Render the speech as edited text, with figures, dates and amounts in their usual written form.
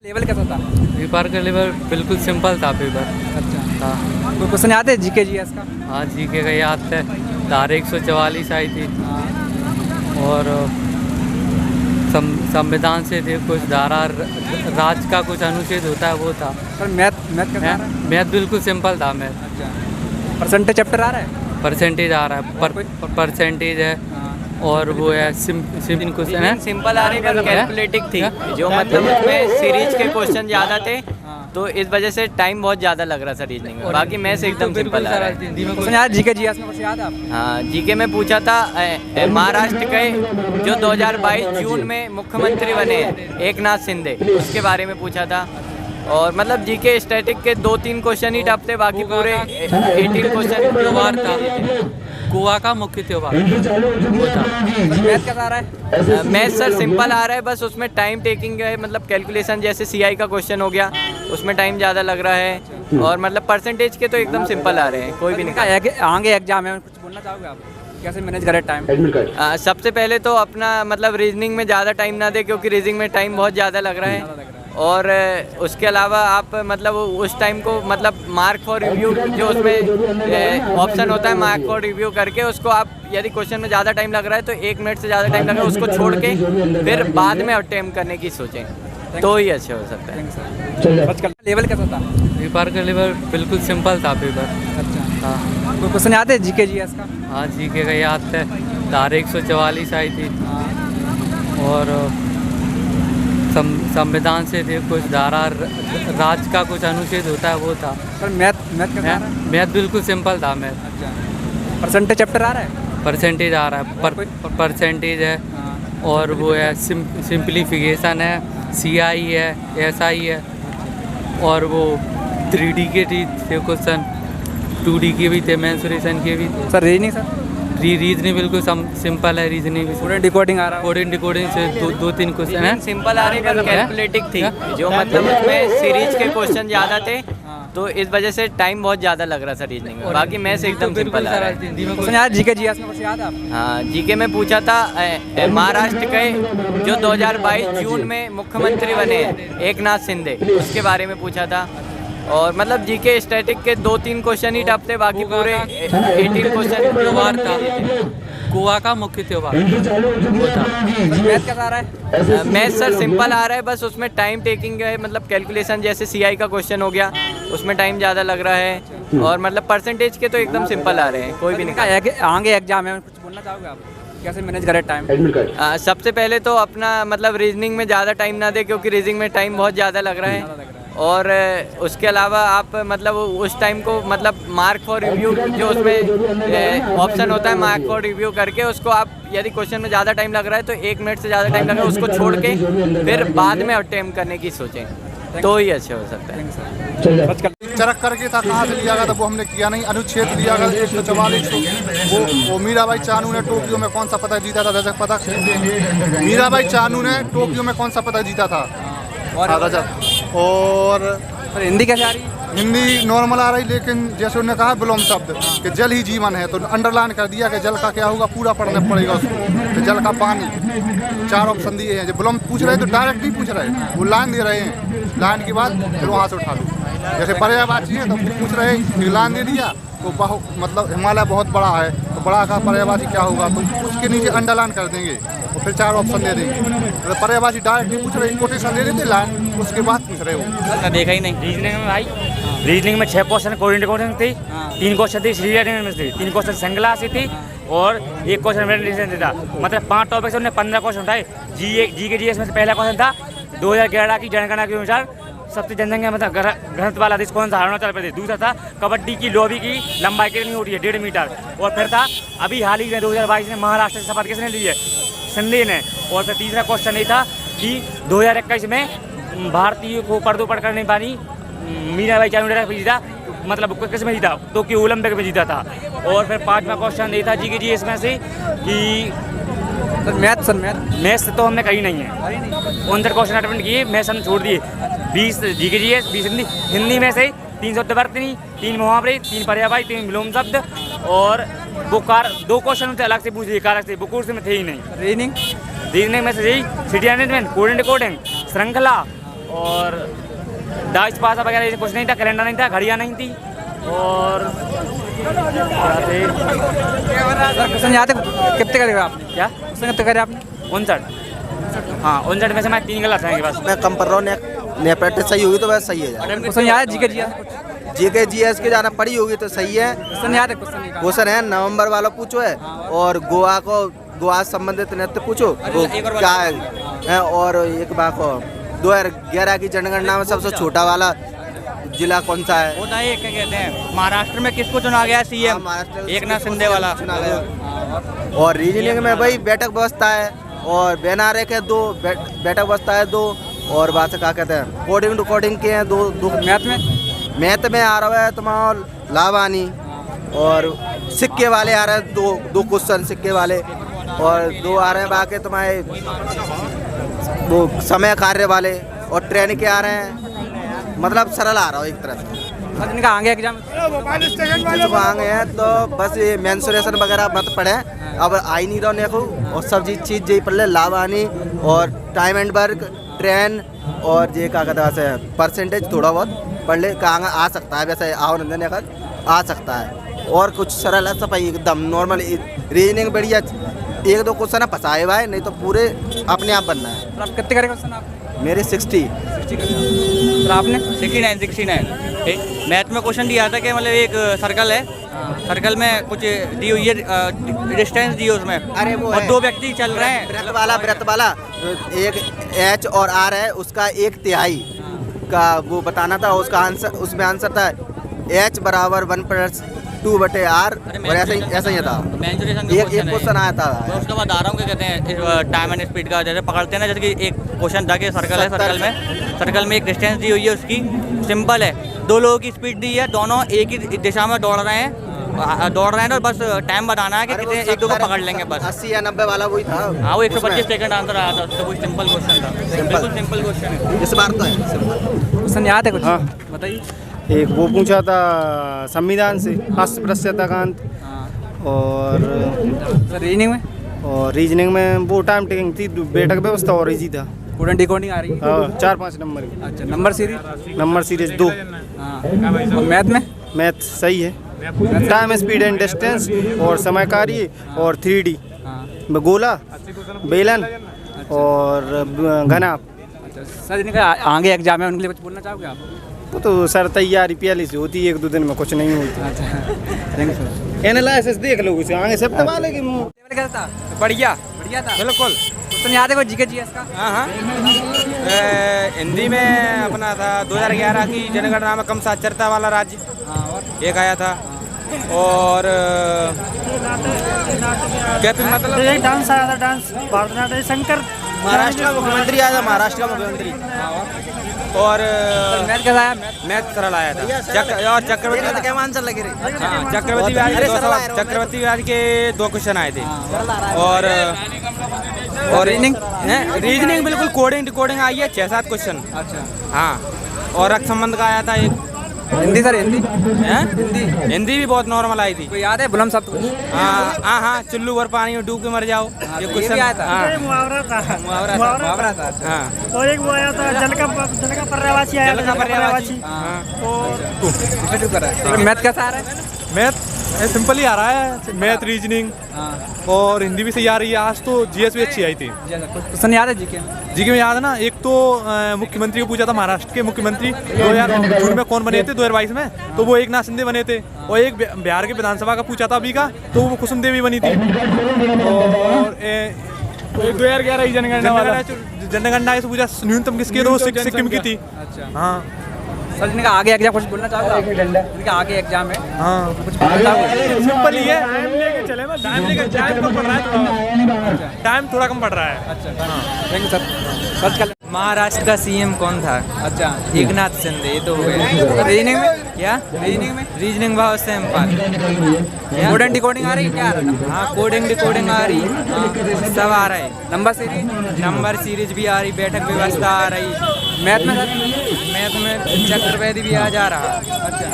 Level कैसा था? Paper का लेवल बिल्कुल सिंपल था पेपर। अच्छा, हाँ कोई क्वेश्चन याद है जीके जीएस का? हाँ जीके का याद है। धारा 144 आई थी और संविधान से थे कुछ धारा राज का कुछ अनुच्छेद होता है वो था। सर मैथ मैथ कैसा आ रहा है? मैथ बिल्कुल सिंपल था। मैथ अच्छा, परसेंटेज चैप्टर आ रहा है? परसेंटेज आ रहा है। परसेंटेज है और वो है सिंपल क्वेश्चन है। सिंपल आ रही पर कैलकुलेटिंग थी जो मतलब उसमें सीरीज के क्वेश्चन ज़्यादा थे तो इस वजह से टाइम बहुत ज़्यादा लग रहा था रीजनिंग में। बाकी मैथ्स एकदम सिंपल आ रहा है। क्वेश्चन याद जीके जीएस में कुछ याद है आपको? हाँ जीके में पूछा था महाराष्ट्र के जो 2022 जून में मुख्यमंत्री बने हैं एकनाथ शिंदे उसके बारे में पूछा था। और मतलब जीके स्टैटिक के 2-3 क्वेश्चन ही टफ थे, बाकी पूरे 18 क्वेश्चन त्योहार था गोवा का मुख्य त्योहार वो था। मैथ कैसा आ रहा है? मैथ सर सिंपल आ रहा है, बस उसमें टाइम टेकिंग है। मतलब कैलकुलेशन जैसे सीआई का क्वेश्चन हो गया उसमें टाइम ज़्यादा लग रहा है। और मतलब परसेंटेज के तो एकदम सिंपल आ रहे हैं, कोई भी नहीं। आगे एग्जाम है, कुछ बोलना चाहोगे आप? कैसे मैनेज करें टाइम? सबसे पहले तो अपना मतलब रीजनिंग में ज़्यादा टाइम ना दे, क्योंकि रीजनिंग में टाइम बहुत ज़्यादा लग रहा है। और उसके अलावा आप मतलब उस टाइम को मतलब मार्क फॉर रिव्यू जो उसमें ऑप्शन होता है मार्क फॉर रिव्यू करके उसको आप यदि क्वेश्चन में ज़्यादा टाइम लग रहा है तो 1 मिनट से ज़्यादा टाइम लग रहा है उसको छोड़ के फिर बाद में अटेम्प्ट करने की सोचें तो ही अच्छा हो सकता है। लेवल कैसा था? पेपर का लेवल बिल्कुल सिंपल था पेपर। अच्छा, हाँ कोई क्वेश्चन याद है जीके जीएस का? हाँ जीके का याद है। धारा 144 आई थी और संविधान से थे कुछ धारा राज का कुछ अनुच्छेद होता है वो था। सर मैथ मैथ कैसा आ रहा है? मैथ बिल्कुल सिंपल था। मैथ अच्छा, परसेंटेज चैप्टर आ रहा है? परसेंटेज आ रहा है। परसेंटेज है और वो है सिंप्लीफिकेशन है, सीआई है, एसआई है और वो 3D के थे क्वेश्चन, 2D के भी थे, मेंसुरेशन के भी थे। Sir reasoning sir? रीजनिंग बिल्कुल सिंपल है। रीजनिंग भी कोडिंग डिकोडिंग आ रहा है? कोडिंग डिकोडिंग से 2-3 क्वेश्चन है। सिंपल आ रही पर कैलकुलेटिंग थी जो मतलब उसमें सीरीज के क्वेश्चन ज़्यादा थे तो इस वजह से टाइम बहुत ज़्यादा लग रहा था रीजनिंग में। बाकी मैथ्स एकदम सिंपल आ रहा है। क्वेश्चन याद जीके जीएस में कुछ याद है आपको? हाँ जीके में पूछा था महाराष्ट्र के जो 2022 जून में मुख्यमंत्री बने हैं एकनाथ शिंदे उसके बारे में पूछा था। और मतलब जीके स्टैटिक के 2-3 क्वेश्चन ही टफ थे, बाकी पूरे 18 क्वेश्चन त्योहार था गोवा का मुख्य त्योहार वो था। मैथ कैसा आ रहा है? मैथ सर सिंपल आ रहा है, बस उसमें टाइम टेकिंग है। मतलब कैलकुलेशन जैसे सीआई का क्वेश्चन हो गया उसमें टाइम ज़्यादा लग रहा है। और मतलब परसेंटेज के तो एकदम सिंपल आ रहे हैं, कोई भी नहीं। आगे एग्जाम है, कुछ बोलना चाहोगे आप? कैसे मैनेज करें टाइम? सबसे पहले तो अपना मतलब रीजनिंग में ज़्यादा टाइम ना दे, क्योंकि रीजनिंग में टाइम बहुत ज़्यादा लग रहा है। और उसके अलावा आप मतलब उस टाइम को मतलब मार्क फॉर रिव्यू जो उसमें ऑप्शन होता है मार्क फॉर रिव्यू करके उसको आप यदि क्वेश्चन में ज़्यादा टाइम लग रहा है तो 1 मिनट से ज़्यादा टाइम लग रहा है उसको छोड़ के फिर बाद में अटेम्प्ट करने की सोचें तो ही अच्छा हो सकता है। चरक करके था, कहाँ से लिया गया था वो हमने किया नहीं। अनुच्छेद लिया गया 144 वो मीराबाई चानू ने टोक्यो में कौन सा पदक जीता था? रजत पदक। मीराबाई चानू ने टोक्यो में कौन सा पदक जीता था? रजत। और हिंदी कैसे आ रही है? हिंदी नॉर्मल आ रही, लेकिन जैसे उन्होंने कहा विलोम शब्द कि जल ही जीवन है तो अंडरलाइन कर दिया कि जल का क्या होगा, पूरा पढ़ना पड़ेगा उसको। तो जल का पानी 4 ऑप्शन दिए हैं। जब विलोम पूछ रहे तो डायरेक्ट नहीं पूछ रहे, वो लाइन दे रहे हैं, लाइन के बाद फिर वहाँ से उठा लो। जैसे पर्यायवाची है तो पूछ रहे हैं, लाइन दे दिया तो बहुत मतलब हिमालय बहुत बड़ा है तो बड़ा का पर्यायवाची क्या होगा तो उसके नीचे अंडरलाइन कर देंगे और फिर 4 ऑप्शन दे देंगे। तो पर्यायवाची डायरेक्ट नहीं पूछ रहे, कोटेशन दे देते लाइन, उसके बाद पूछ रहे हो। देखा ही नहीं रीजनिंग में भाई। रीजनिंग में 6 क्वेश्चन कोडिंग डिकोडिंग थी, 3 क्वेश्चन थी श्रीराइटिंग में थी, 3 क्वेश्चन संगला से थी और 1 क्वेश्चन मेडिटेशन था। मतलब 5 टॉपिक से उन्होंने 15 क्वेश्चन उठाए। जी के जीएस में से पहला क्वेश्चन था 2011 की जनगणना के अनुसार सबसे जनसंख्या मतलब घनत्व वाला देश कौन सा? अरुणाचल प्रदेश। दूसरा था कबड्डी की लॉबी की लंबाई कितनी होती है? 1.5 मीटर। और फिर था अभी हाल ही में 2022 में महाराष्ट्र से शपथ किसने ली है? शिंदे ने। और फिर तीसरा क्वेश्चन ये था कि 2021 में भारतीय को पर्दोपण करने वाली मीराबाई चानू ने जीता, मतलब किस में जीता? टोक्यो ओलंपिक में जीता था। और फिर 5वां क्वेश्चन ये था जी के जी इसमें से कि मैथ्स तो हमने कही नहीं है। 69 क्वेश्चन अटेम्प्ट किए, मैथ्स हमने छोड़ दिए। 20 जी के जी 20 हिंदी में से 3 शब्दवर्तनी, 3 मुहावरे, 3 पर्यायवाची, 3 विलोम शब्द और बुकार 2 क्वेश्चन से अलग से पूछ दिए, कारक से बुकुर से में थे ही नहीं। रीजनिंग में से यही सिटी मैनेजमेंट, कोडिंग डिकोडिंग, श्रृंखला और डाइस पासा वगैरह कुछ नहीं था, कैलेंडर नहीं था, घड़ियाँ नहीं थी और सर क्वेश्चन याद है कितने करे आपने? क्या क्वेश्चन कितने करे आपने? 59। हाँ 59 में से मैं 3 गलत हैं बस। मैं कम पढ़ रहा हूँ, ने प्रैक्टिस सही होगी तो वैसे सही है यार। क्वेश्चन याद है जीके जी? जीके जीएस के जाना पड़ी होगी तो सही है। क्वेश्चन याद है? क्वेश्चन क्वेश्चन है नवंबर वाला पूछो है और गोवा से संबंधित नृत्य पूछो वो क्या है और एक बात को 2011 की जनगणना में सबसे छोटा वाला जिला कौन सा है? वो ना ये क्या कहते हैं, महाराष्ट्र में किसको चुना गया सीएम? एकनाथ शिंदे वाला चुना गया। और रीजनिंग में भाई बैठक व्यवस्था है और बेनारे के 2 बैठक व्यवस्था है 2 और बात से क्या कहते हैं कोडिंग टू कोडिंग के हैं 2। मैथ में आ रहा है तुम्हारा लावानी और सिक्के वाले आ रहे हैं 2 क्वेश्चन सिक्के वाले और 2 आ रहे हैं बाकी तुम्हारे वो समय कार्य वाले और ट्रेन के आ रहे हैं, मतलब सरल आ रहा हो एक तरह से। सर इनका आगे एग्जाम कुछ आगे हैं तो बस ये मेंसुरेशन वगैरह मत पढ़े, अब आई नहीं रहा को और सब चीज़ यही पढ़ ले लावानी और टाइम एंड वर्क ट्रेन और ये क्या कहते हैं परसेंटेज थोड़ा बहुत पढ़ ले कहाँ आ सकता है, वैसे आवानंदन आ सकता है और कुछ सरल है सब एकदम नॉर्मल। रीजनिंग बढ़िया 1-2 क्वेश्चन फंसाए हुआ है, नहीं तो पूरे अपने आप बनना है। सर आप कितने करे क्वेश्चन आप? मेरे 60। सर आपने? 69। मैथ में क्वेश्चन दिया था कि मतलब एक सर्कल है, सर्कल में कुछ दी हुई है, डिस्टेंस दी है उसमें, अरे वो और है 2 व्यक्ति चल रहे हैं। व्रत वाला एक H और R है, उसका 1/3 का वो बताना था, उसका आंसर उसमें आंसर था H बराबर 1/2/R और ऐसा ही था। एक क्वेश्चन आया था। तो उसके बाद आ रहा हूँ क्या कहते हैं टाइम एंड स्पीड का जैसे पकड़ते हैं ना, जैसे कि एक क्वेश्चन था कि सर्कल है, सर्कल में एक डिस्टेंस दी हुई है, उसकी सिंपल है 2 लोगों की स्पीड दी है, दोनों एक ही दिशा में दौड़ रहे हैं तो बस टाइम बताना है कि कितने 1-2 को पकड़ लेंगे बस। 80 या 90 वाला वही था। हाँ वो 125 सेकंड आंसर आया था उसका, कोई सिंपल क्वेश्चन था, बिल्कुल सिंपल क्वेश्चन है। इस बार तो है क्वेश्चन याद है कुछ? हाँ बताइए। एक वो पूछा था संविधान से अस्पृश्यताकांत और सर रीजनिंग में? और रीजनिंग में वो टाइम टेकिंग थी, बैठक व्यवस्था और इजी था। कोडिंग डिकोडिंग आ रही है? हाँ 4-5 नंबर की। अच्छा नंबर सीरीज 2। हाँ और मैथ में? मैथ सही है, टाइम स्पीड एंड डिस्टेंस और समय कार्य और 3D गोला बेलन और घनाप। अच्छा सर इनका आगे एग्जाम है, उनके लिए कुछ बोलना चाहोगे आप? वो तो सर तैयारी पहले से होती है, 1-2 दिन में कुछ नहीं होती। अच्छा थैंक यू सर। एनालिसिस देख लो उसे आगे सब दबा लेगी। कैसा था? बढ़िया था बिल्कुल। क्वेश्चन याद है कोई जीके जीएस का? हाँ हिंदी में अपना था 2011 की जनगणना में कम साक्षरता वाला राज्य एक आया था और क्या फिर मतलब एक डांस आया था, डांस भरतनाट्यम शंकर महाराष्ट्र का मुख्यमंत्री आया था, महाराष्ट्र का मुख्यमंत्री और मैथ कैसा आया? मैथ सरल आया था। और चक्रवर्ती क्या आंसर लगे रहे? हाँ चक्रवर्ती ब्याज के 2 सवाल, चक्रवर्ती ब्याज के 2 क्वेश्चन आए थे और रीजनिंग बिल्कुल कोडिंग डिकोडिंग आई है 6-7 क्वेश्चन। अच्छा हाँ और रक्त संबंध का आया था एक। हिंदी सर? हिंदी भी बहुत नॉर्मल आई थी। कोई याद है बुलम शब्द कुछ? हाँ चुल्लू भर पानी में डूब के मर जाओ, ये क्वेश्चन आया था। हाँ मुहावरा था। मुहावरा था। हाँ और एक वो आया था जल का पर्यायवाची आया था, जल का पर्यायवाची। और मैथ कैसा आ रहा है? मैथ सिंपल ही आ रहा है, मैथ रीजनिंग और हिंदी भी सही आ रही है। आज तो जीएस भी अच्छी आई थी। क्वेश्चन याद है जीके? जीके में याद है ना, एक तो मुख्यमंत्री को पूछा था, महाराष्ट्र के मुख्यमंत्री 2000 में कौन बने थे 2022 में, तो वो एकनाथ शिंदे बने थे। और एक बिहार के विधानसभा का पूछा था अभी का, तो वो कुसुम देवी बनी थी। और 2011 की जनगणना से पूछा न्यूनतम किसके, तो सिक्किम की थी। अच्छा हाँ सर इनका आगे एग्जाम कुछ बोलना चाहोगे? इनका आगे एग्जाम है हाँ कुछ बोलना चाहोगे? सिंपल ही है, टाइम कम पड़ रहा है, टाइम थोड़ा कम पड़ रहा है। अच्छा थैंक यू सर। सर कल महाराष्ट्र का सीएम कौन था? अच्छा एकनाथ शिंदे, ये तो हो गया। रीजनिंग में? क्या रीजनिंग भाव सिंपल। कोडिंग डिकोडिंग आ रही है? क्या आ रहा है? हाँ कोडिंग डिकोडिंग आ रही है, सब आ रहा है। नंबर सीरीज भी आ रही, बैठक व्यवस्था आ रही। मैथ में? मैथ में चक्रवर्ती भी आ जा रहा। अच्छा